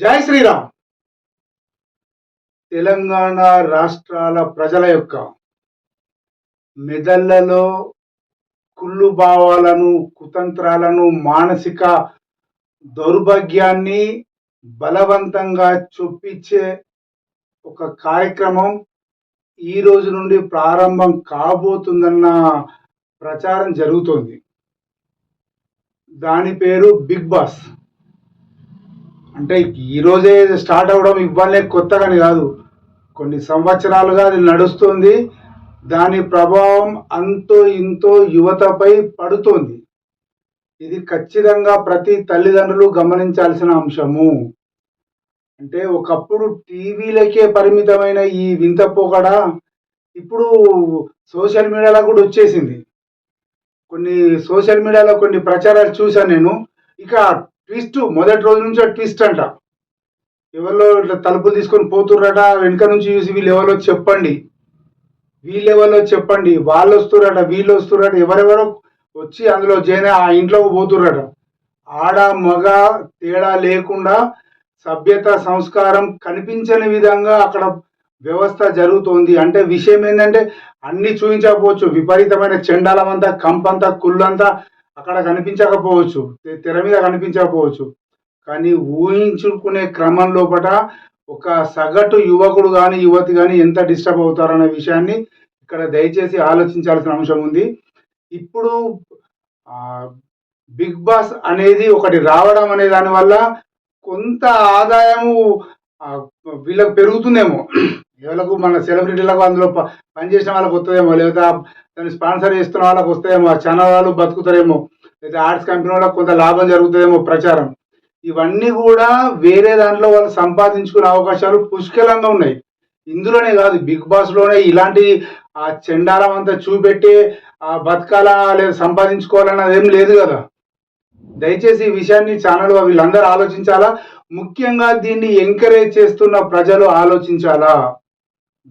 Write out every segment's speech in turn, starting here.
జై శ్రీరామ్. తెలంగాణ రాష్ట్రాల ప్రజల యొక్క మెదళ్లలో కుళ్ళు భావాలను, కుతంత్రాలను, మానసిక దౌర్భాగ్యాన్ని బలవంతంగా చొప్పించే ఒక కార్యక్రమం ఈ రోజు నుండి ప్రారంభం కాబోతుందన్న ప్రచారం జరుగుతోంది. దాని పేరు బిగ్ బాస్. అంటే ఈ రోజే స్టార్ట్ అవ్వడం ఇవ్వాలే కొత్తగాని కాదు. కొన్ని సంవత్సరాలుగా అది నడుస్తుంది. దాని ప్రభావం అంతో ఇంతో యువతపై పడుతోంది. ఇది ఖచ్చితంగా ప్రతి తల్లిదండ్రులు గమనించాల్సిన అంశము. అంటే ఒకప్పుడు టీవీలకే పరిమితమైన ఈ వింత పోకడ ఇప్పుడు సోషల్ మీడియాలో కూడా వచ్చేసింది. కొన్ని సోషల్ మీడియాలో కొన్ని ప్రచారాలు చూశాను నేను. ఇక ట్విస్ట్ మొదటి రోజు నుంచి ట్విస్ట్ అంట. ఎవరో ఇట్లా తలుపులు తీసుకొని పోతుర్రట, వెనుక నుంచి చూసి వీళ్ళెవరో చెప్పండి, వీళ్ళెవరో చెప్పండి, వాళ్ళు వస్తుర్రట, వీళ్ళు వస్తుర్రట, ఎవరెవరో వచ్చి అందులో జైన్ ఆ ఇంట్లోకి పోతుర్రట. ఆడ మగ తేడా లేకుండా సభ్యత సంస్కారం కనిపించని విధంగా అక్కడ వ్యవస్థ జరుగుతోంది. అంటే విషయం ఏంటంటే అన్ని చూపించకపోవచ్చు, విపరీతమైన చెండాలమంతా, కంపంతా, కుళ్ళంతా అక్కడ కనిపించకపోవచ్చు, తెర మీద కనిపించకపోవచ్చు. కానీ ఊహించుకునే క్రమం లోపల ఒక సగటు యువకుడు కానీ యువతి కానీ ఎంత డిస్టర్బ్ అవుతారనే విషయాన్ని ఇక్కడ దయచేసి ఆలోచించాల్సిన అంశం ఉంది. ఇప్పుడు బిగ్ బాస్ అనేది ఒకటి రావడం అనే దానివల్ల కొంత ఆదాయము వీళ్ళకి పెరుగుతుందేమో. వీళ్ళకు మన సెలబ్రిటీలకు అందులో పనిచేసిన వాళ్ళకి వస్తుందేమో, లేదా దాన్ని స్పాన్సర్ చేస్తున్న వాళ్ళకి వస్తాయేమో, ఆ ఛానల్ వాళ్ళు బతుకుతారేమో, లేదా ఆర్ట్స్ కంపెనీ వాళ్ళకి కొంత లాభం జరుగుతుందేమో ప్రచారం. ఇవన్నీ కూడా వేరే దాంట్లో వాళ్ళు సంపాదించుకునే అవకాశాలు పుష్కలంగా ఉన్నాయి. ఇందులోనే కాదు, బిగ్ బాస్ లోనే ఇలాంటి ఆ చెండాలం అంతా చూపెట్టి ఆ బతకాలా లేదా సంపాదించుకోవాలన్నది ఏం లేదు కదా. దయచేసి ఈ విషయాన్ని ఛానల్ వీళ్ళందరూ ఆలోచించాలా. ముఖ్యంగా దీన్ని ఎంకరేజ్ చేస్తున్న ప్రజలు ఆలోచించాలా.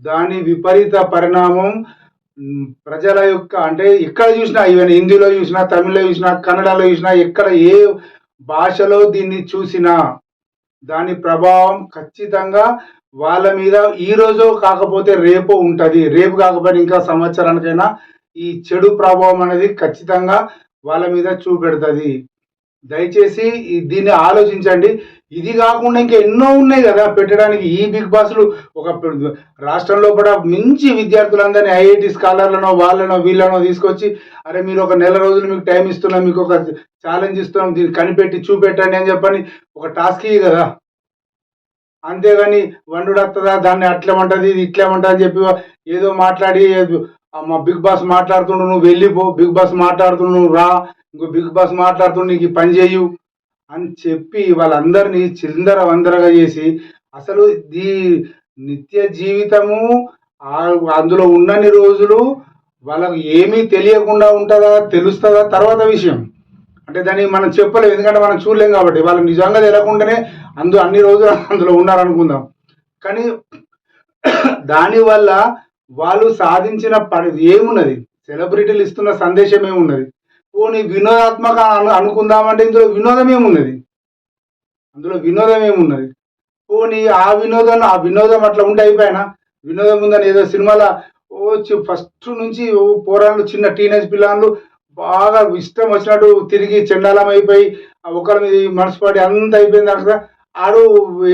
దాని విపరీత పరిణామం ప్రజల యొక్క, అంటే ఎక్కడ చూసినా, ఈవెన్ హిందీలో చూసినా, తమిళ్లో చూసినా, కన్నడలో చూసినా, ఎక్కడ ఏ భాషలో దీన్ని చూసినా దాని ప్రభావం ఖచ్చితంగా వాళ్ళ మీద ఈ రోజు కాకపోతే రేపు ఉంటుంది. రేపు కాకపోతే ఇంకా సంవత్సరానికైనా ఈ చెడు ప్రభావం అనేది ఖచ్చితంగా వాళ్ళ మీద చూపెడుతుంది. దయచేసి దీన్ని ఆలోచించండి. ఇది కాకుండా ఇంకా ఎన్నో ఉన్నాయి కదా పెట్టడానికి. ఈ బిగ్ బాస్లు ఒక రాష్ట్రంలో కూడా మించి విద్యార్థులందరినీ ఐఐటి స్కాలర్లనో వాళ్ళనో వీళ్ళనో తీసుకొచ్చి, అరే మీరు ఒక నెల రోజులు మీకు టైం ఇస్తున్నాం, మీకు ఒక ఛాలెంజ్ ఇస్తున్నాం, దీన్ని కనిపెట్టి చూపెట్టండి అని చెప్పని ఒక టాస్క్ ఇయ్యి కదా. అంతేగాని వండుడు వస్తుందా, దాన్ని అట్లేమంటది, ఇది ఇట్లేమంటది అని చెప్పి ఏదో మాట్లాడి మా బిగ్ బాస్ మాట్లాడుతుండు నువ్వు వెళ్ళిపో, బిగ్ బాస్ మాట్లాడుతుండు నువ్వు రా, ఇంకో బిగ్ బాస్ మాట్లాడుతుండు నీకు పని చేయు అని చెప్పి వాళ్ళందరినీ చిందర వందరగా చేసి, అసలు ఈ నిత్య జీవితము అందులో ఉన్నన్ని రోజులు వాళ్ళకు ఏమీ తెలియకుండా ఉంటుందా తెలుస్తుందా తర్వాత విషయం. అంటే దాన్ని మనం చెప్పలేము, ఎందుకంటే మనం చూడలేం కాబట్టి. వాళ్ళు నిజంగా తెలియకుండానే అన్ని రోజులు అందులో ఉన్నారనుకుందాం. కానీ దానివల్ల వాళ్ళు సాధించిన ఏమున్నది, సెలబ్రిటీలు ఇస్తున్న సందేశం ఏమున్నది, పోనీ వినోదాత్మక అనుకుందామంటే ఇందులో వినోదం ఏమున్నది, అందులో వినోదం ఏమున్నది. పోనీ ఆ వినోదం అట్లా ఉంటే అయిపోయినా, వినోదం ఉందని ఏదో సినిమాలో ఫస్ట్ నుంచి పోరాళ్ళు, చిన్న టీనేజ్ పిల్లలు బాగా ఇష్టం వచ్చినట్టు తిరిగి చెండాలం అయిపోయి ఒకరి మీద మనసు పడి అంత అయిపోయింది. అక్కడ ఆడు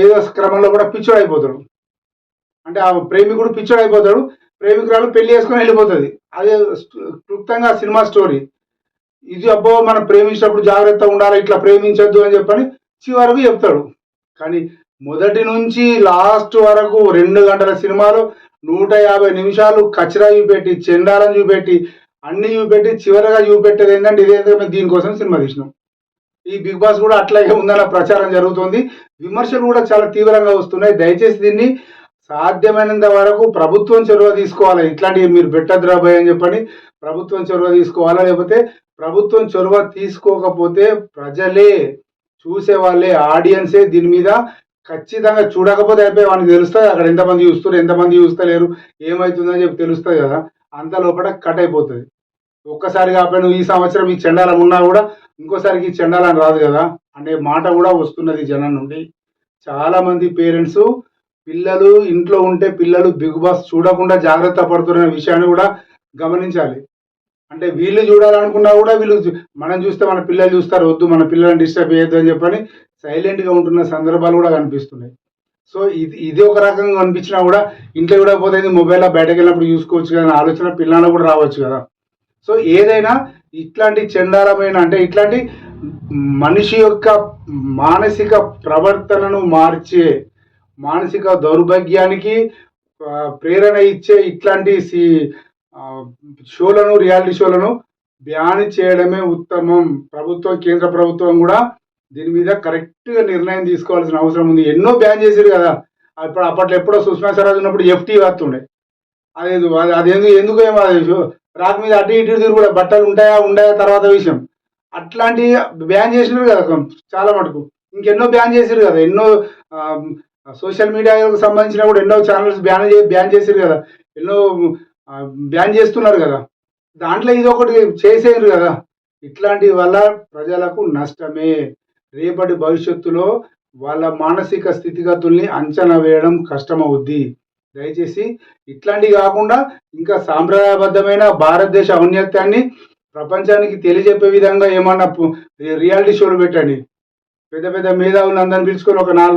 ఏదో క్రమంలో కూడా పిచ్చోడు అయిపోతాడు. అంటే ఆ ప్రేమికుడు పిచ్చోడు అయిపోతాడు, ప్రేమికురాలు పెళ్లి చేసుకొని వెళ్ళిపోతుంది. అదే క్లుప్తంగా సినిమా స్టోరీ. ఇది అబ్బో మనం ప్రేమించినప్పుడు జాగ్రత్తగా ఉండాలి, ఇట్లా ప్రేమించొద్దు అని చెప్పని చివరకు చెప్తాడు. కానీ మొదటి నుంచి లాస్ట్ వరకు 2 గంటల సినిమాలో 150 నిమిషాలు కచరా చూపెట్టి, చెండాలం చూపెట్టి, అన్ని చూపెట్టి చివరగా చూపెట్టేది ఏంటంటే ఇదేంటే మేము దీనికోసం సినిమా తీసినాం. ఈ బిగ్ బాస్ కూడా అట్లాగే ఉందన్న ప్రచారం జరుగుతుంది. విమర్శలు కూడా చాలా తీవ్రంగా వస్తున్నాయి. దయచేసి దీన్ని సాధ్యమైనంత వరకు ప్రభుత్వం చొరవ తీసుకోవాలి. ఇట్లాంటివి మీరు పెట్టద్దురా భయ్ అని చెప్పని ప్రభుత్వం చొరవ తీసుకోవాలా. లేకపోతే ప్రభుత్వం చొరవ తీసుకోకపోతే ప్రజలే, చూసే వాళ్ళే, ఆడియన్సే దీని మీద ఖచ్చితంగా చూడకపోతే అయిపోయి వానికి తెలుస్తుంది అక్కడ ఎంతమంది చూస్తారు, ఎంతమంది చూస్తలేరు, ఏమవుతుందని చెప్పి తెలుస్తుంది కదా. అంత లోపల కట్ అయిపోతుంది. ఒక్కసారి కాకపోయినా ఈ సంవత్సరం ఈ చెండాలం ఉన్నా కూడా ఇంకోసారికి ఈ చెండాలం రాదు కదా అనే మాట కూడా వస్తున్నది జనం నుండి. చాలా మంది పేరెంట్స్ పిల్లలు ఇంట్లో ఉంటే పిల్లలు బిగ్ బాస్ చూడకుండా జాగ్రత్త పడుతున్న విషయాన్ని కూడా గమనించాలి. అంటే వీళ్ళు చూడాలనుకున్నా కూడా మనం చూస్తే మన పిల్లలు చూస్తారు, వద్దు మన పిల్లల్ని డిస్టర్బ్ చేయొద్దు అని చెప్పని సైలెంట్‌గా ఉంటున్న సందర్భాలు కూడా కనిపిస్తున్నాయి. సో ఇది ఒక రకంగా అనిపించినా కూడా ఇంట్లో చూడకపోతే మొబైల్‌లో బయటకెళ్ళినప్పుడు చూసుకోవచ్చు కదా అనే ఆలోచన పిల్లలకు కూడా రావచ్చు కదా! సో ఏదైనా ఇట్లాంటి చెండాలమైన అంటే ఇట్లాంటి మనిషి యొక్క మానసిక ప్రవర్తనను మార్చే, మానసిక దౌర్భాగ్యానికి ప్రేరణ ఇచ్చే ఇట్లాంటి ఆహ్, షోలను, రియాలిటీ షోలను బ్యాన్ చేయడమే ఉత్తమం. ప్రభుత్వం, కేంద్ర ప్రభుత్వం గూడా దీని మీద కరెక్ట్‌గా నిర్ణయం తీసుకోవాల్సిన అవసరం ఉంది. ఎన్నో బ్యాన్ చేసిర్రు గదా! అప్పట్లో ఎప్పుడో సుష్మా స్వరాజ్ ఉన్నప్పుడు ఎఫ్‌టీ వస్తుండే. అదేదో అదేందో ఎందుకేమో అది రాక్ మీద అటు ఇటు తిరుగుడు బట్టలు ఉంటాయా? ఉండయా? తర్వాత విషయం. అట్లాంటియి బ్యాన్ చేసినారు గదా! చాలా మటుకు. ఇంకెన్నో బ్యాన్ చేసిర్రు గదా! ఎన్నో ఆహ్, సోషల్ మీడియాకు సంబంధించిన గూడా ఎన్నో ఛానెల్స్ బ్యాన్ చేసిర్రు గదా! ఎన్నో బ్యాన్ చేస్తున్నారు గదా! దాంట్లో ఇదొకటి చేసేయండ్రు గదా! ఇట్లాంటి వల్ల ప్రజలకు నష్టమే. రేపటి భవిష్యత్తులో వాళ్ళ మానసిక స్థితిగతుల్ని అంచనా వేయడం కష్టమవుద్ది. దయచేసి ఇట్లాంటివి గాకుండా ఇంకా సాంప్రదాయబద్ధమైన భారతదేశ ఔన్నత్యాన్ని ప్రపంచానికి తెలియజెప్పే విధంగా ఏమన్నా రియాలిటీ షోలు పెట్టండి. పెద్ద పెద్ద మేధావులందరిని పిలుచుకొని ఒక నెల,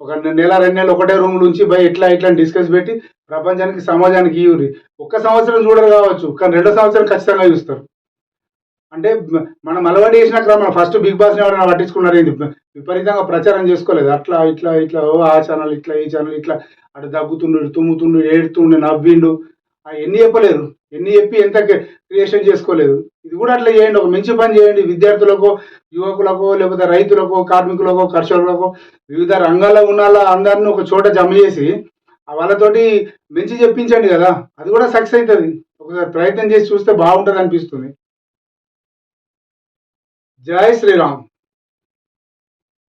2 నెలలు ఒకటే రూమ్‌లో ఉంచి ఇట్లా ఇట్లా అని డిస్కస్ పెట్టి ప్రపంచానికి, సమాజానికి ఇయ్యుర్రి. ఒక్క సంవత్సరం చూడరు కావచ్చు. కానీ రెండో సంవత్సరం ఖచ్చితంగా చూస్తారు. అంటే మనం అలవాటు చేసిన క్రమం ఫస్ట్ 'బిగ్ బాస్‌ని' ఎవరైనా పట్టించుకున్నారేంది? విపరీతంగా ప్రచారం చేసుకోలేదు. అట్లా ఇట్లా ఇట్లా ఆ ఛానల్ ఇట్లా, ఈ ఛానల్ ఇట్లా అటు దగ్గుతుండు, తుమ్ముతుండు, ఏడుతుండు, నవ్విండు. ఎన్ని చెప్పలేరు. ఎన్ని చెప్పి ఎంత క్రియేషన్ చేసుకోలేదు. ఇది కూడా అట్లా చేయండి. ఒక మంచి పని చేయండి. విద్యార్థులకో, యువకులకో, లేకపోతే రైతులకో, కార్మికులకో, కర్షకులకో వివిధ రంగాల్లో ఉన్నోళ్ళ అందరిని ఒక చోట జమ చేసి వాళ్ళతోటి మంచి చెప్పించండి కదా! అది కూడా సక్సెస్ అయితది. ఒకసారి ప్రయత్నం చేసి చూస్తే బాగుంటదనిపిస్తుంది. జై శ్రీరామ్.